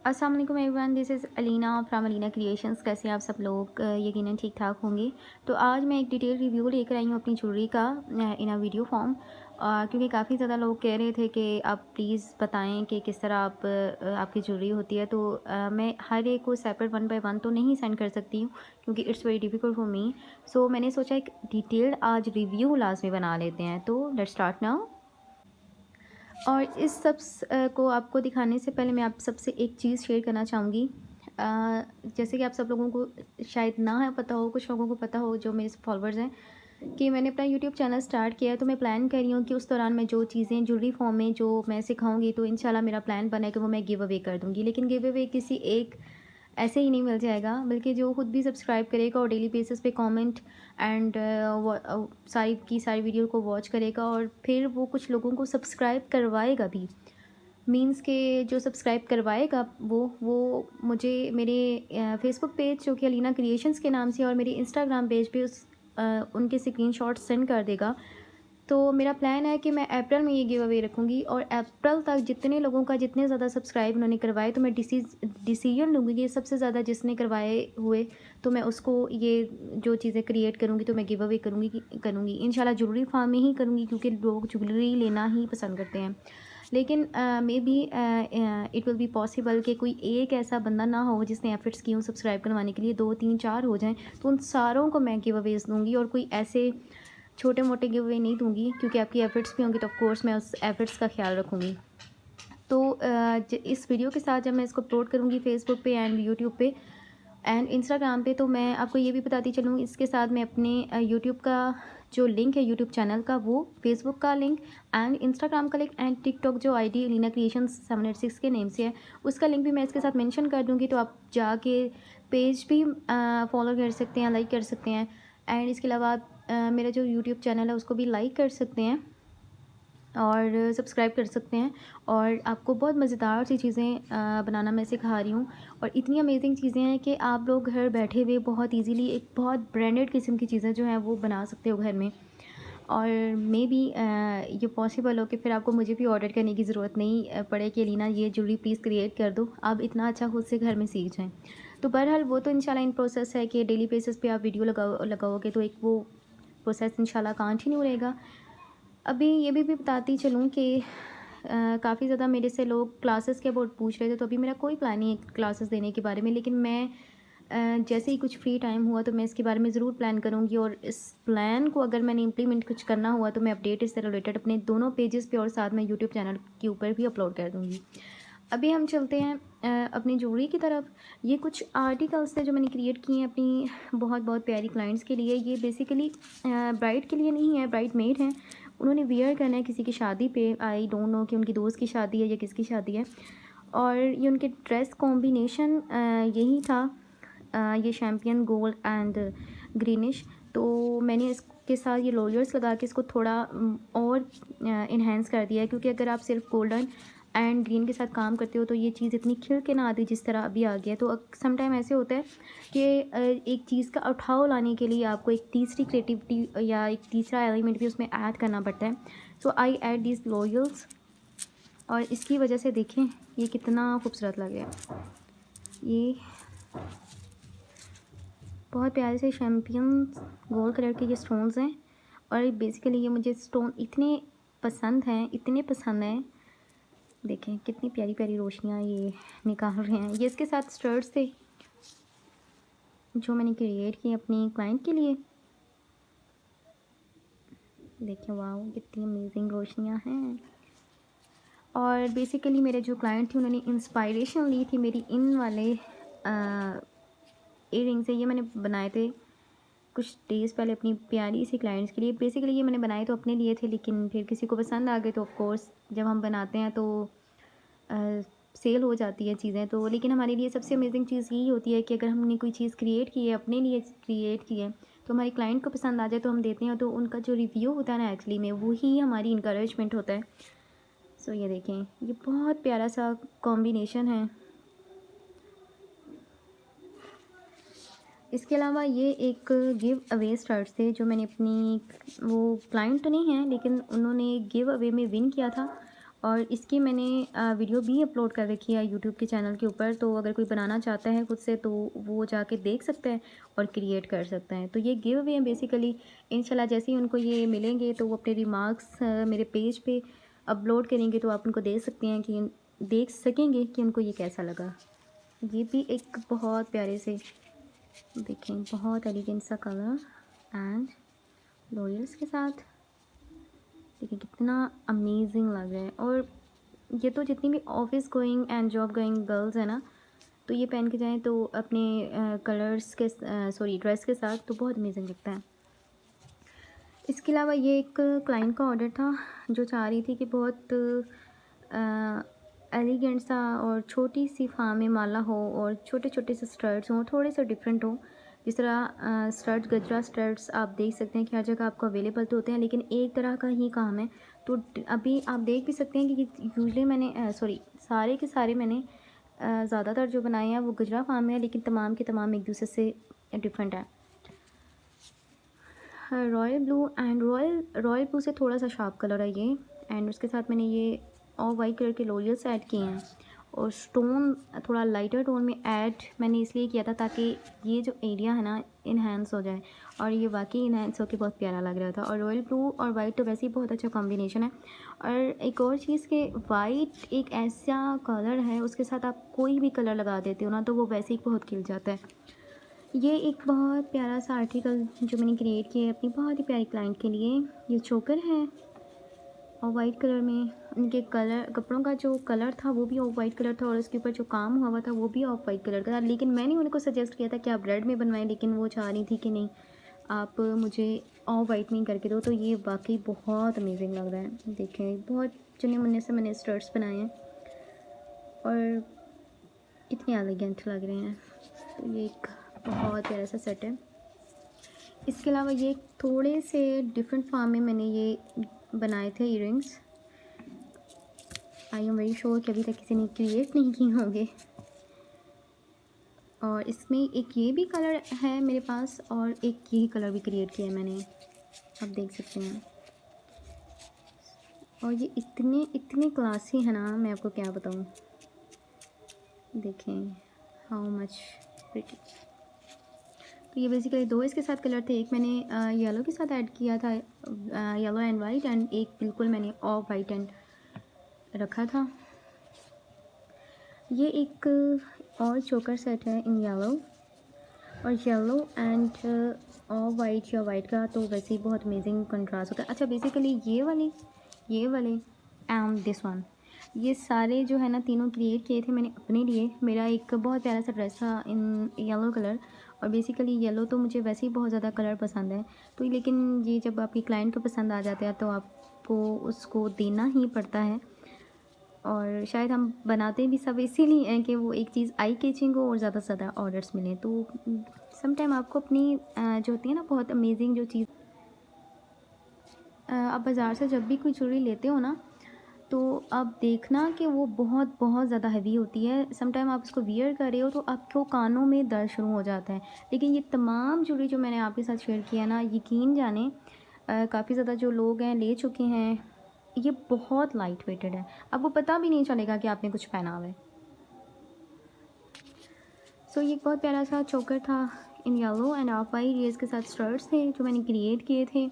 अस्सलाम वालेकुम everyone, this is Alina from Alina creations. कैसे हैं आप सब लोग? यकीनन ठीक ठाक होंगे। तो आज मैं एक डिटेल रिव्यू लेकर आई हूँ अपनी ज्वेलरी का इन अ वीडियो फॉर्म, क्योंकि काफ़ी ज़्यादा लोग कह रहे थे कि आप प्लीज़ बताएं कि किस तरह आपकी ज्वेलरी होती है। तो मैं हर एक को सेपरेट वन बाय वन तो नहीं सेंड कर सकती हूँ, क्योंकि it's very difficult for me. So मैंने सोचा एक डिटेल्ड आज रिव्यू लाजमी बना लेते हैं। तो लेट्स स्टार्ट नाउ। और इस को आपको दिखाने से पहले मैं आप सबसे एक चीज़ शेयर करना चाहूँगी। जैसे कि आप सब लोगों को शायद ना पता हो, कुछ लोगों को पता हो जो मेरे फॉलोअर्स हैं, कि मैंने अपना यूट्यूब चैनल स्टार्ट किया है। तो मैं प्लान कर रही हूँ कि उस दौरान मैं जो चीज़ें ज्वेलरी फॉर्म में जो मैं सिखाऊंगी, तो इंशाल्लाह मेरा प्लान बना है कि वो मैं गिव अवे कर दूँगी। लेकिन गिव अवे किसी एक ऐसे ही नहीं मिल जाएगा, बल्कि जो खुद भी सब्सक्राइब करेगा और डेली बेसिस पे कमेंट एंड सारी की सारी वीडियो को वॉच करेगा, और फिर वो कुछ लोगों को सब्सक्राइब करवाएगा भी। मीन्स के जो सब्सक्राइब करवाएगा वो मुझे मेरे फेसबुक पेज जो कि अलीना क्रिएशंस के नाम से, और मेरे इंस्टाग्राम पेज पे उनके स्क्रीनशॉट सेंड कर देगा। तो मेरा प्लान है कि मैं अप्रैल में ये गिव अवे रखूँगी, और अप्रैल तक जितने लोगों का जितने ज़्यादा सब्सक्राइब उन्होंने करवाए, तो मैं डिसीजन लूँगी कि सबसे ज़्यादा जिसने करवाए हुए, तो मैं उसको ये जो चीज़ें क्रिएट करूँगी तो मैं गिव अवे करूँगी इंशाल्लाह ज्वेलरी फार्म में ही करूँगी, क्योंकि लोग ज्वेलरी लेना ही पसंद करते हैं। लेकिन may be it will be possible कि कोई एक ऐसा बंदा ना हो जिसने एफर्ट्स किए हों सब्सक्राइब करवाने के लिए, 2 3 4 हो जाएँ, तो उन सारों को मैं गिव अवेज़ दूँगी, और कोई ऐसे छोटे मोटे गिव अवे नहीं दूँगी, क्योंकि आपकी एफ़र्ट्स भी होंगी तो ऑफ़ कोर्स मैं उस एफ़र्ट्स का ख़्याल रखूँगी। तो इस वीडियो के साथ जब मैं इसको अपलोड करूँगी फ़ेसबुक पे एंड यूट्यूब पे एंड इंस्टाग्राम पे, तो मैं आपको ये भी बताती चलूँ, इसके साथ मैं अपने यूट्यूब का जो लिंक है यूट्यूब चैनल का, वो फेसबुक का लिंक एंड इंस्टाग्राम का लिंक एंड टिकटॉक जो आईडी अलीना क्रिएशंस 786 के नेम से है, उसका लिंक भी मैं इसके साथ मेंशन कर दूँगी। तो आप जाके पेज भी फॉलो कर सकते हैं, लाइक कर सकते हैं, एंड इसके अलावा आप मेरा जो यूट्यूब चैनल है उसको भी लाइक कर सकते हैं और सब्सक्राइब कर सकते हैं। और आपको बहुत मज़ेदार सी चीज़ें बनाना मैं सिखा रही हूँ, और इतनी अमेजिंग चीज़ें हैं कि आप लोग घर बैठे हुए बहुत इजीली एक बहुत ब्रांडेड किस्म की चीज़ें जो हैं वो बना सकते हो घर में। और मे बी ये पॉसिबल हो कि फिर आपको मुझे भी ऑर्डर करने की ज़रूरत नहीं पड़े कि लीना ये ज्वेलरी प्लीज़ क्रिएट कर दो, आप इतना अच्छा खुद से घर में सीख जाएँ। तो बहरहाल वो तो इंशाल्लाह इन प्रोसेस है कि डेली बेसिस पे आप वीडियो लगाओगे, तो एक वो प्रोसेस इंशाल्लाह कंटिन्यू रहेगा। अभी ये भी बताती चलूँ कि काफ़ी ज़्यादा मेरे से लोग क्लासेस के अबाउट पूछ रहे थे, तो अभी मेरा कोई प्लान नहीं है क्लासेस देने के बारे में, लेकिन मैं जैसे ही कुछ फ्री टाइम हुआ तो मैं इसके बारे में ज़रूर प्लान करूँगी, और इस प्लान को अगर मैंने इम्प्लीमेंट कुछ करना हुआ तो मैं अपडेट इससे रिलेटेड अपने दोनों पेजेस पे और साथ में यूट्यूब चैनल के ऊपर भी अपलोड कर दूँगी। अभी हम चलते हैं अपनी ज्वेलरी की तरफ। ये कुछ आर्टिकल्स थे जो मैंने क्रिएट किए हैं अपनी बहुत बहुत प्यारी क्लाइंट्स के लिए। ये बेसिकली ब्राइड के लिए नहीं है, ब्राइड मेड हैं, उन्होंने वियर करना है किसी की शादी पे। आई डोंट नो कि उनकी दोस्त की शादी है या किसकी शादी है, और ये उनके ड्रेस कॉम्बिनेशन यही था, ये शैम्पियन गोल्ड एंड ग्रीनिश। तो मैंने इसके साथ ये लॉयर्स लगा के इसको थोड़ा और इन्हेंस कर दिया है, क्योंकि अगर आप सिर्फ गोल्डन एंड ग्रीन के साथ काम करते हो तो ये चीज़ इतनी खिल के ना आती जिस तरह अभी आ गया है। तो सम टाइम ऐसे होता है कि एक चीज़ का उठाव लाने के लिए आपको एक तीसरी क्रिएटिविटी या एक तीसरा एलिमेंट भी उसमें ऐड करना पड़ता है। सो आई ऐड दिस लॉयल्स, और इसकी वजह से देखें ये कितना खूबसूरत लग गया। ये बहुत प्यारे से शैम्पियन गोल्ड कलर के ये स्टोन्स हैं, और बेसिकली ये मुझे स्टोन इतने पसंद हैं, इतने पसंद हैं। देखें कितनी प्यारी प्यारी रोशनियाँ ये निकाल रहे हैं। ये इसके साथ स्टर्ट्स थे जो मैंने क्रिएट किए अपनी क्लाइंट के लिए। देखें वाह कितनी अमेजिंग रोशनियाँ हैं। और बेसिकली मेरे जो क्लाइंट थे उन्होंने इंस्पायरेशन ली थी मेरी इन वाले ईयरिंग से। ये मैंने बनाए थे कुछ डेज़ पहले अपनी प्यारी सी क्लाइंट्स के लिए। बेसिकली ये मैंने बनाए तो अपने लिए थे, लेकिन फिर किसी को पसंद आ गए, तो ऑफ कोर्स जब हम बनाते हैं तो सेल हो जाती है चीज़ें। तो लेकिन हमारे लिए सबसे अमेजिंग चीज़ यही होती है कि अगर हमने कोई चीज़ क्रिएट की है, अपने लिए क्रिएट की है, तो हमारी क्लाइंट को पसंद आ जाए तो हम देते हैं, तो उनका जो रिव्यू होता है ना एक्चुअली में वही हमारी इनकरेजमेंट होता है। सो ये देखें ये बहुत प्यारा सा कॉम्बिनेशन है। इसके अलावा ये एक गिव अवे स्टार्ट थे जो मैंने अपनी, वो क्लाइंट तो नहीं है लेकिन उन्होंने गिव अवे में विन किया था, और इसकी मैंने वीडियो भी अपलोड कर रखी है यूट्यूब के चैनल के ऊपर, तो अगर कोई बनाना चाहता है खुद से तो वो जाके देख सकता है और क्रिएट कर सकता है। तो ये गिव अवे है बेसिकली। इंशाल्लाह जैसे ही उनको ये मिलेंगे तो वो अपने रिमार्क्स मेरे पेज पे अपलोड करेंगे, तो आप उनको देख सकेंगे कि उनको ये कैसा लगा। ये भी एक बहुत प्यारे से, देखें, बहुत एलिगेंट सा कलर एंड लॉयल्स के साथ। देखिए कितना अमेजिंग लग रहा है। और ये तो जितनी भी office going and job going girls है ना, तो ये पहन के जाएं तो अपने कलर्स के ड्रेस के साथ तो बहुत अमेजिंग लगता है। इसके अलावा ये एक क्लाइंट का ऑर्डर था जो चाह रही थी कि बहुत एलिगेंट सा और छोटी सी फामे माला हो और छोटे छोटे से स्टर्ट्स हों, थोड़े से डिफरेंट हो। जिस तरह स्टर्ट गजरा स्टर्ट्स आप देख सकते हैं कि हर जगह आपको अवेलेबल तो होते हैं, लेकिन एक तरह का ही काम है। तो अभी आप देख भी सकते हैं कि यूजुअली मैंने सारे के सारे मैंने ज़्यादातर जो बनाए हैं वो गजरा फार्म है, लेकिन तमाम के तमाम एक दूसरे से डिफरेंट है। Royal blue and royal blue से थोड़ा सा शार्प कलर है ये, एंड उसके साथ मैंने ये और वाइट कलर के लोरियल्स ऐड किए हैं। और स्टोन थोड़ा लाइटर टोन में ऐड मैंने इसलिए किया था ताकि ये जो एरिया है ना इन्हेंस हो जाए, और ये वाकई इन्हेंस होकर बहुत प्यारा लग रहा था। और रॉयल ब्लू और वाइट तो वैसे ही बहुत अच्छा कॉम्बिनेशन है। और एक और चीज़ के वाइट एक ऐसा कलर है, उसके साथ आप कोई भी कलर लगा देते हो ना तो वो वैसे ही बहुत खिल जाता है। ये एक बहुत प्यारा सा आर्टिकल जो मैंने क्रिएट किया है अपनी बहुत ही प्यारी क्लाइंट के लिए। ये चोकर है और वाइट कलर में, उनके कपड़ों का जो कलर था वो भी ऑफ वाइट कलर था, और उसके ऊपर जो काम हुआ था वो भी ऑफ वाइट कलर का था। लेकिन मैंने उनको सजेस्ट किया था कि आप रेड में बनवाएं, लेकिन वो चाह रही थी कि नहीं, आप मुझे ऑफ वाइट में करके दो। तो ये वाकई बहुत अमेजिंग लग रहा है। देखें बहुत चुने मुन्ने से मैंने स्टर्ट्स बनाए हैं और कितने एलिगेंट लग रहे हैं। तो ये एक बहुत प्यारा सा सेट है। इसके अलावा ये थोड़े से डिफरेंट फॉर्म में मैंने ये बनाए थे earrings. I am very sure कि अभी तक किसी ने क्रिएट नहीं किए होंगे। और इसमें एक ये भी कलर है मेरे पास और एक यही कलर भी क्रिएट किया है मैंने, आप देख सकते हैं। और ये इतने इतने क्लासी है ना, मैं आपको क्या बताऊँ। देखें हाउ मच प्रिटी। तो ये बेसिकली दो इसके साथ कलर थे। एक मैंने येलो के साथ ऐड किया था, येलो एंड वाइट, एंड एक बिल्कुल मैंने ऑफ वाइट एंड रखा था। ये एक और चोकर सेट है इन येलो, और येलो एंड ऑफ वाइट या वाइट का तो वैसे ही बहुत अमेजिंग कंट्रास्ट होता है। अच्छा बेसिकली ये वाले एंड दिस वन, ये सारे जो है ना तीनों क्रिएट किए थे मैंने अपने लिए। मेरा एक बहुत प्यारा सा ड्रेस था इन येलो कलर, और बेसिकली येलो तो मुझे वैसे ही बहुत ज़्यादा कलर पसंद है। तो लेकिन ये जब आपकी क्लाइंट को पसंद आ जाता है तो आपको उसको देना ही पड़ता है। और शायद हम बनाते भी सब इसीलिए हैं कि वो एक चीज़ आई कैचिंग हो और ज़्यादा से ज़्यादा ऑर्डर्स मिलें। तो सम टाइम आपको अपनी जो होती है ना बहुत अमेजिंग जो चीज़, आप बाज़ार से जब भी कोई ज्वेलरी लेते हो ना तो आप देखना कि वो बहुत बहुत ज़्यादा हैवी होती है। सम टाइम आप उसको वियर कर रहे हो तो आपको कानों में दर्द शुरू हो जाता है। लेकिन ये तमाम ज्वेलरी जो मैंने आपके साथ शेयर किया ना, यकीन जाने काफ़ी ज़्यादा जो लोग हैं ले चुके हैं, ये बहुत लाइट वेटेड है, आपको पता भी नहीं चलेगा कि आपने कुछ पहना हुआ है। सो ये एक बहुत प्यारा सा चोकर था in yellow end of white. ये इसके साथ स्टर्ट्स थे जो मैंने क्रिएट किए थे।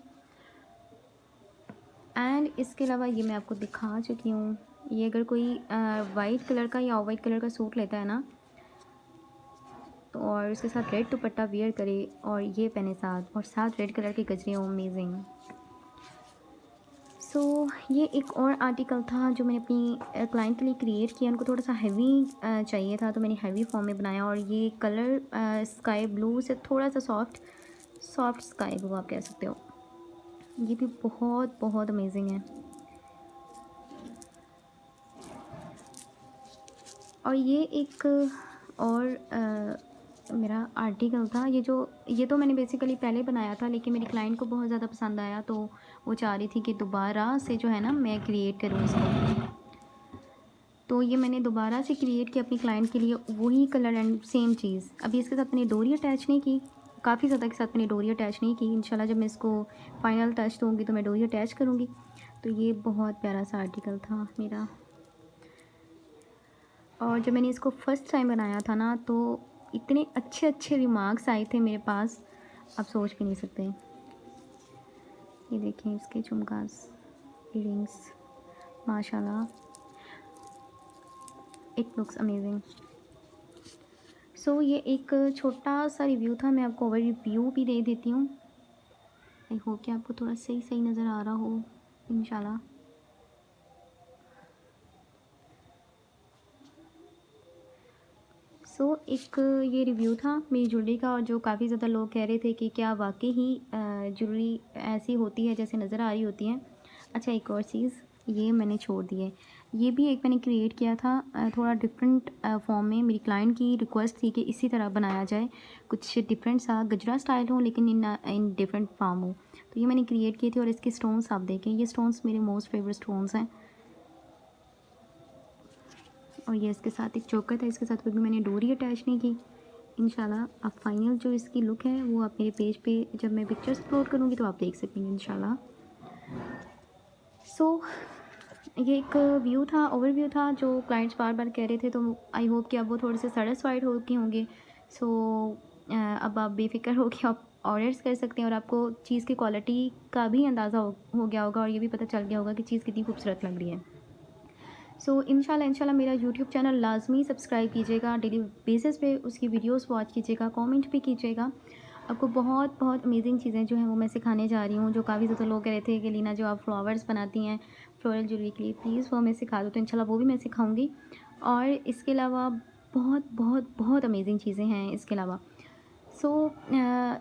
एंड इसके अलावा ये मैं आपको दिखा चुकी हूँ। ये अगर कोई वाइट कलर का या ऑफ वाइट कलर का सूट लेता है ना तो और उसके साथ रेड दुपट्टा वियर करे और ये पहने साथ, और साथ रेड कलर की गजरे, अमेजिंग। सो ये एक और आर्टिकल था जो मैंने अपनी क्लाइंट के लिए क्रिएट किया। उनको थोड़ा सा हैवी चाहिए था तो मैंने हैवी फॉर्म में बनाया। और ये कलर स्काई ब्लू से थोड़ा सा सॉफ्ट स्काई ब्लू आप कह सकते हो। ये भी बहुत बहुत अमेजिंग है। और ये एक और मेरा आर्टिकल था, ये तो मैंने बेसिकली पहले बनाया था, लेकिन मेरी क्लाइंट को बहुत ज़्यादा पसंद आया तो वो चाह रही थी कि दोबारा से जो है ना मैं क्रिएट करूँ इसको। तो ये मैंने दोबारा से क्रिएट किया अपनी क्लाइंट के लिए, वही कलर एंड सेम चीज़। अभी इसके साथ मैंने डोरी अटैच नहीं की, काफ़ी ज़्यादा के साथ मैंने डोरी अटैच नहीं की। इंशाल्लाह जब मैं इसको फाइनल टच दूँगी तो मैं डोरी अटैच करूँगी। तो ये बहुत प्यारा सा आर्टिकल था मेरा, और जब मैंने इसको फ़र्स्ट टाइम बनाया था ना, तो इतने अच्छे अच्छे रिमार्क्स आए थे मेरे पास, आप सोच भी नहीं सकते। ये देखें इसके झुमकास, इयरिंग्स, माशाल्लाह, इट लुक्स अमेजिंग। सो ये एक छोटा सा रिव्यू था, मैं आपको ओवर रिव्यू भी दे देती हूँ। आई होप कि आपको थोड़ा सही सही नज़र आ रहा हो इंशाल्लाह। एक ये रिव्यू था मेरी ज्वेलरी का, और जो काफ़ी ज़्यादा लोग कह रहे थे कि क्या वाकई ही ज्वेलरी ऐसी होती है जैसे नज़र आ रही होती है। अच्छा, एक और चीज़ ये मैंने छोड़ दी है, ये भी एक मैंने क्रिएट किया था थोड़ा डिफरेंट फॉर्म में। मेरी क्लाइंट की रिक्वेस्ट थी कि इसी तरह बनाया जाए, कुछ डिफरेंट सा गजरा स्टाइल हो लेकिन इन डिफरेंट फॉर्म हो। तो ये मैंने क्रिएट किए थे, और इसके स्टोन्स आप देखें, ये स्टोन्स मेरे मोस्ट फेवरेट स्टोन्स हैं। और ये इसके साथ एक चोकर था, इसके साथ कोई भी मैंने डोरी अटैच नहीं की। इंशाल्लाह आप फाइनल जो इसकी लुक है वो आप मेरे पेज पे जब मैं पिक्चर्स अपलोड करूँगी तो आप देख सकेंगे इंशाल्लाह। ये एक व्यू था, ओवरव्यू था, जो क्लाइंट्स बार बार कह रहे थे, तो आई होप कि अब वो थोड़े से सेटिस्फाइड हो के होंगे। सो अब आप बेफिक्र हो के आप ऑर्डर्स कर सकते हैं, और आपको चीज़ की क्वालिटी का भी अंदाज़ा हो गया होगा, और ये भी पता चल गया होगा कि चीज़ कितनी खूबसूरत लग रही है। इंशाल्लाह मेरा यूट्यूब चैनल लाजमी सब्सक्राइब कीजिएगा, डेली बेसिस पे उसकी वीडियोस वॉच कीजिएगा, कमेंट भी कीजिएगा। आपको बहुत बहुत अमेजिंग चीज़ें जो हैं वो मैं सिखाने जा रही हूँ, जो काफ़ी ज़्यादा लोग कह रहे थे कि लीना जो आप फ्लावर्स बनाती हैं फ्लोरल ज्वेलरी के लिए, प्लीज़ वो हमें सिखा दो, तो इंशाल्लाह वो भी मैं सिखाऊंगी। और इसके अलावा बहुत बहुत बहुत अमेजिंग चीज़ें हैं इसके अलावा।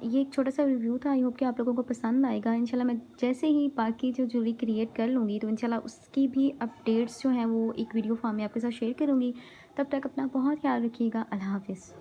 ये एक छोटा सा रिव्यू था, आई होप कि आप लोगों को पसंद आएगा। इंशाल्लाह मैं जैसे ही बाकी जो ज्वेलरी क्रिएट कर लूँगी तो इंशाल्लाह उसकी भी अपडेट्स जो हैं वो एक वीडियो फॉर्म में आपके साथ शेयर करूँगी। तब तक अपना बहुत ख्याल रखिएगा। अल्लाह हाफ़िज़।